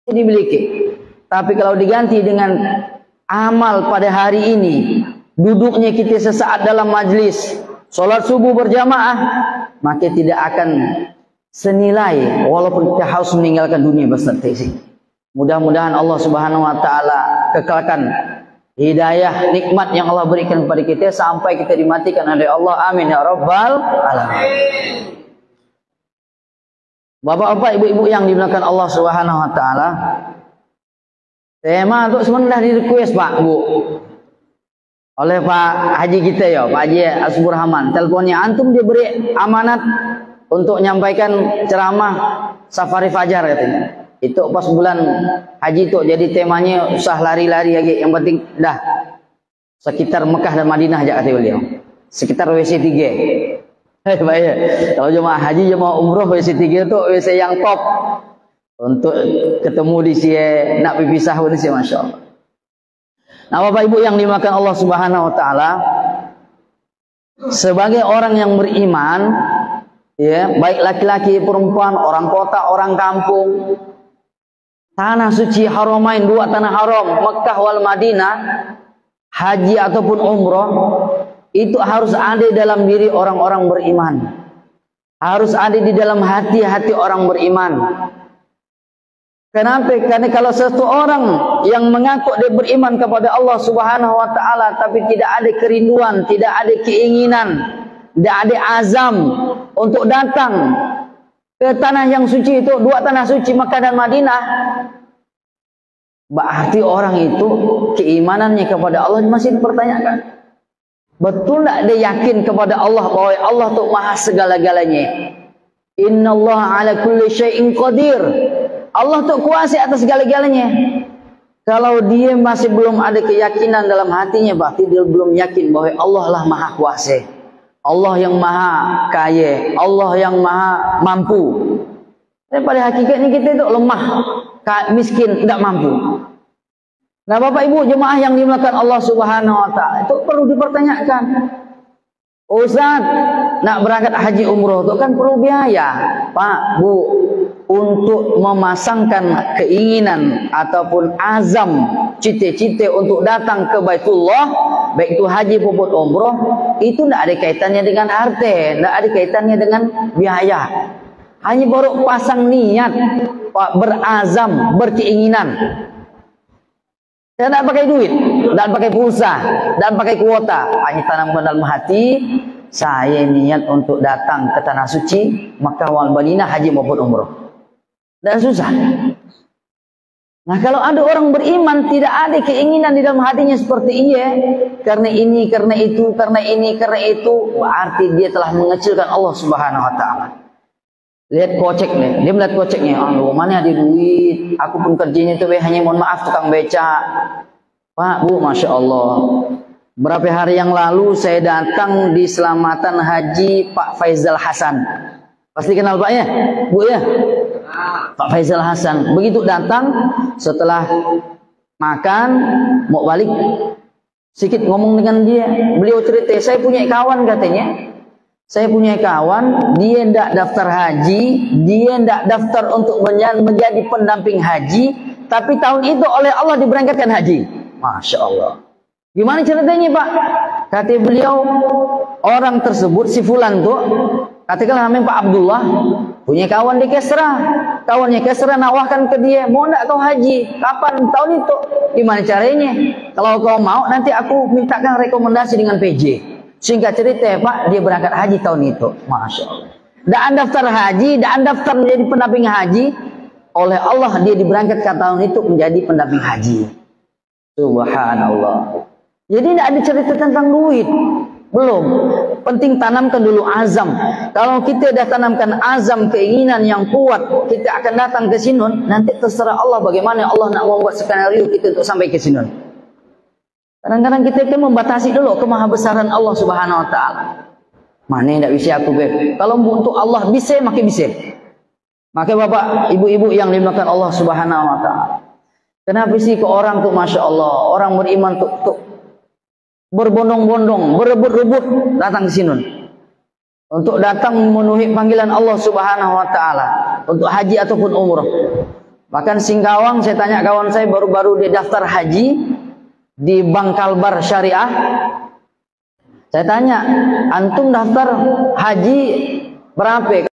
dimiliki. Tapi kalau diganti dengan amal pada hari ini, duduknya kita sesaat dalam majlis, sholat subuh berjamaah, maka tidak akan senilai walaupun kita harus meninggalkan dunia beserta isi. Mudah-mudahan Allah Subhanahu wa taala kekalkan hidayah nikmat yang Allah berikan kepada kita sampai kita dimatikan oleh Allah. Amin ya rabbal alamin. Bapak-bapak, ibu-ibu yang dimuliakan Allah Subhanahu wa taala, tema untuk sebenarnya di request Pak Bu oleh Pak Haji kita ya, Pak Haji Asburhaman. Teleponnya antum dia beri amanat untuk menyampaikan ceramah safari fajar katanya. Itu pas bulan haji itu, jadi temanya usah lari-lari lagi. Yang penting dah sekitar Mekah dan Madinah aja kata beliau. Sekitar WC 3. Baik. Kalau jemaah haji, jemaah umroh, WC 3 itu WC yang top untuk ketemu di sini, nak berpisah pun di sini, masya Allah. Nah, Bapak Ibu yang dimakan Allah Subhanahu wa taala, sebagai orang yang beriman, ya, baik laki-laki, perempuan, orang kota, orang kampung, tanah suci Haramain, dua tanah haram, Mekah wal Madinah, haji ataupun umroh, itu harus ada dalam diri orang-orang beriman. Harus ada di dalam hati-hati orang beriman. Kenapa? Karena kalau seseorang yang mengaku dia beriman kepada Allah Subhanahu wa taala tapi tidak ada kerinduan, tidak ada keinginan, tidak ada azam untuk datang ke tanah yang suci itu, dua tanah suci Mekah dan Madinah, berarti orang itu keimanannya kepada Allah masih dipertanyakan. Betul tak dia yakin kepada Allah bahwa Allah itu maha segala-galanya? Innallaha ala kulli syai'in qadir. Allah itu kuasa atas segala-galanya. Kalau dia masih belum ada keyakinan dalam hatinya, berarti dia belum yakin bahwa Allah lah maha kuasa, Allah yang maha kaya, Allah yang maha mampu. Dan pada hakikatnya kita itu lemah, miskin, tidak mampu. Nah, Bapak Ibu jemaah yang dimuliakan Allah Subhanahu wa taala, itu perlu dipertanyakan. Ustaz, nak berangkat haji umroh itu kan perlu biaya, Pak, Bu, untuk memasangkan keinginan ataupun azam, cita-cita untuk datang ke Baitullah, baik itu haji maupun umroh, itu tidak ada kaitannya dengan harta, tidak ada kaitannya dengan biaya. Hanya baru pasang niat, berazam, berkeinginan. Dan tidak pakai duit, dan pakai pulsa, dan pakai kuota. Hanya tanamkan dalam hati, saya niat untuk datang ke tanah suci Makkah wal Madinah, haji maupun umroh. Dan susah. Nah, kalau ada orang beriman tidak ada keinginan di dalam hatinya seperti karena ini, karena itu, karena ini, karena itu, berarti dia telah mengecilkan Allah Subhanahu wa taala. Lihat kocek nih, dia melihat koceknya, oh, mana ada duit, aku pun kerjanya itu hanya mohon maaf tukang beca. Pak, Bu, Masya Allah, berapa hari yang lalu saya datang di Selamatan Haji Pak Faizal Hasan. Pasti kenal Pak ya, Bu ya? Pak Faizal Hasan. Begitu datang, setelah makan, mau balik, sedikit ngomong dengan dia. Beliau cerita, saya punya kawan katanya. Saya punya kawan, dia tidak daftar haji, dia tidak daftar untuk menjadi pendamping haji, tapi tahun itu oleh Allah diberangkatkan haji. Masya Allah. Gimana ceritanya Pak? Kata beliau, orang tersebut, si Fulan tuh, katakanlah namanya Pak Abdullah, punya kawan di Kesra. Kawannya Kesra nawarkan ke dia, mau tidak kau haji? Kapan? Tahun itu. Gimana caranya? Kalau kau mau, nanti aku mintakan rekomendasi dengan PJ. Singkat cerita Pak, dia berangkat haji tahun itu. Masya Allah. Dan daftar haji, dan daftar menjadi pendamping haji. Oleh Allah dia diberangkatkan tahun itu menjadi pendamping haji. Subhanallah. Jadi tidak ada cerita tentang duit. Belum. Penting tanamkan dulu azam. Kalau kita dah tanamkan azam, keinginan yang kuat, kita akan datang ke Sinun. Nanti terserah Allah bagaimana Allah nak membuat skenario kita untuk sampai ke Sinun. Kadang-kadang kita kan membatasi dulu kemahabesaran Allah Subhanahu wa taala. Mana yang tidak bisa aku ber. Kalau untuk Allah bisa, maka bisa. Maka Bapak, Ibu-ibu yang dimuliakan Allah Subhanahu wa taala. Kenapa sih ke orang tuh Masya Allah, orang beriman tuh berbondong-bondong, berebut-rebut datang ke Sinun. Untuk datang memenuhi panggilan Allah Subhanahu wa taala, untuk haji ataupun umrah. Bahkan Singkawang, saya tanya kawan saya baru-baru dia daftar haji di Bank Kalbar Syariah. Saya tanya, antum daftar haji berapa?